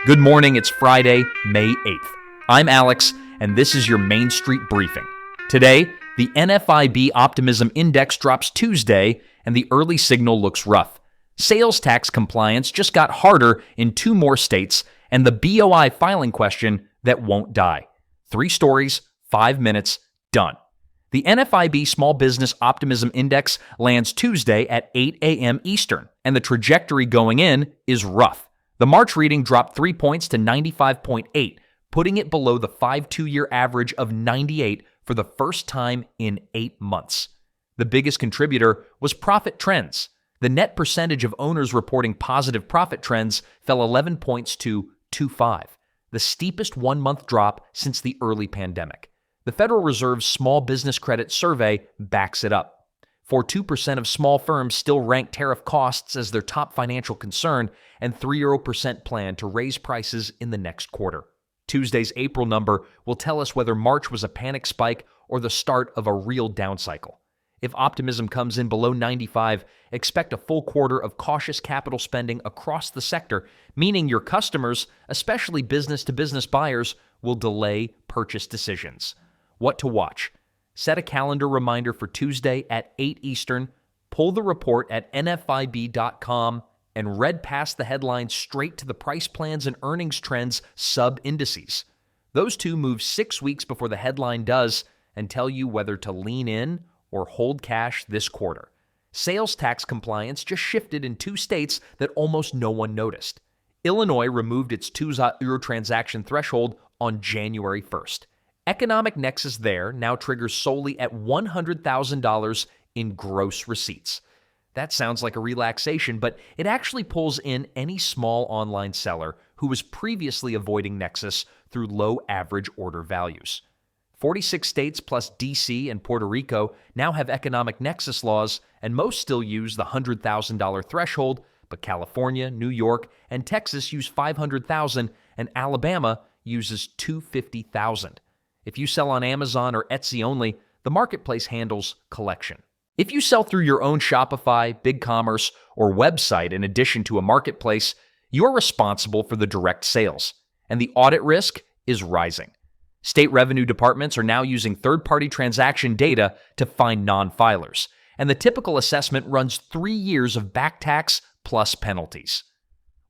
Good morning, it's Friday, May 8th. I'm Alex, and this is your Main Street Briefing. Today, the NFIB Optimism Index drops Tuesday, and the early signal looks rough. Sales tax compliance just got harder in 2 more states, and the BOI filing question that won't die. 3 stories, 5 minutes, done. The NFIB Small Business Optimism Index lands Tuesday at 8 a.m. Eastern, and the trajectory going in is rough. The March reading dropped 3 points to 95.8, putting it below the 5-2-year average of 98 for the first time in 8 months. The biggest contributor was profit trends. The net percentage of owners reporting positive profit trends fell 11 points to 2.5, the steepest one-month drop since the early pandemic. The Federal Reserve's Small Business Credit Survey backs it up. 42% of small firms still rank tariff costs as their top financial concern, and 30% plan to raise prices in the next quarter. Tuesday's April number will tell us whether March was a panic spike or the start of a real down cycle. If optimism comes in below 95, expect a full quarter of cautious capital spending across the sector, meaning your customers, especially business-to-business buyers, will delay purchase decisions. What to watch? Set a calendar reminder for Tuesday at 8 Eastern, pull the report at nfib.com, and read past the headlines straight to the price plans and earnings trends sub-indices. Those 2 move 6 weeks before the headline does and tell you whether to lean in or hold cash this quarter. Sales tax compliance just shifted in 2 states that almost no one noticed. Illinois removed its 2 transaction threshold on January 1st. Economic nexus there now triggers solely at $100,000 in gross receipts. That sounds like a relaxation, but it actually pulls in any small online seller who was previously avoiding nexus through low average order values. 46 states plus DC and Puerto Rico now have economic nexus laws, and most still use the $100,000 threshold, but California, New York, and Texas use $500,000, and Alabama uses $250,000. If you sell on Amazon or Etsy only, the marketplace handles collection. If you sell through your own Shopify, BigCommerce, or website in addition to a marketplace, you're responsible for the direct sales, and the audit risk is rising. State revenue departments are now using third-party transaction data to find non-filers, and the typical assessment runs 3 years of back tax plus penalties.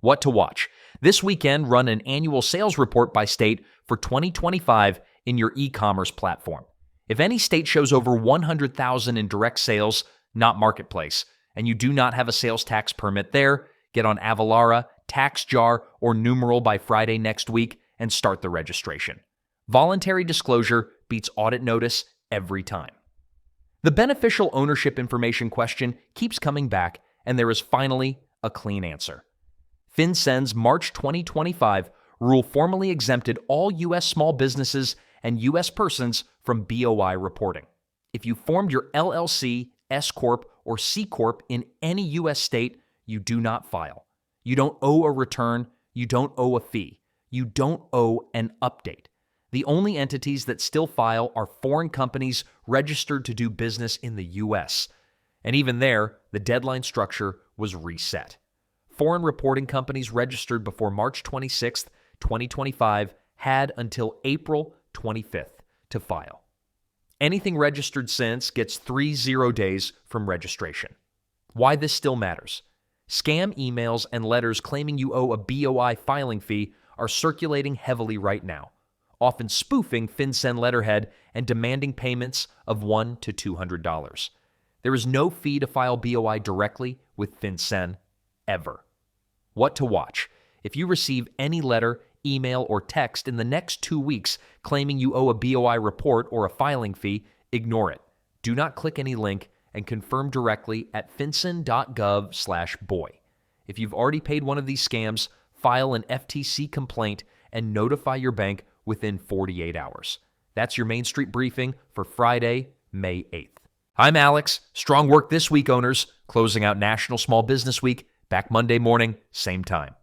What to watch? This weekend, run an annual sales report by state for 2025 in your e-commerce platform. If any state shows over $100,000 in direct sales, not marketplace, and you do not have a sales tax permit there, get on Avalara, TaxJar, or Numeral by Friday next week and start the registration. Voluntary disclosure beats audit notice every time. The beneficial ownership information question keeps coming back, and there is finally a clean answer. FinCEN's March 2025 rule formally exempted all U.S. small businesses and U.S. persons from BOI reporting. If you formed your LLC, S-Corp, or C-Corp in any U.S. state, you do not file. You don't owe a return. You don't owe a fee. You don't owe an update. The only entities that still file are foreign companies registered to do business in the U.S. And even there, the deadline structure was reset. Foreign reporting companies registered before March 26, 2025 had until April 25th to file. Anything registered since gets 30 days from registration. Why this still matters? Scam emails and letters claiming you owe a BOI filing fee are circulating heavily right now, often spoofing FinCEN letterhead and demanding payments of $100 to $200. There is no fee to file BOI directly with FinCEN, ever. What to watch? If you receive any letter, email, or text in the next 2 weeks claiming you owe a BOI report or a filing fee, ignore it. Do not click any link and confirm directly at fincen.gov/BOI. If you've already paid one of these scams, file an FTC complaint and notify your bank within 48 hours. That's your Main Street Briefing for Friday, May 8th. I'm Alex. Strong work this week, owners. Closing out National Small Business Week. Back Monday morning, same time.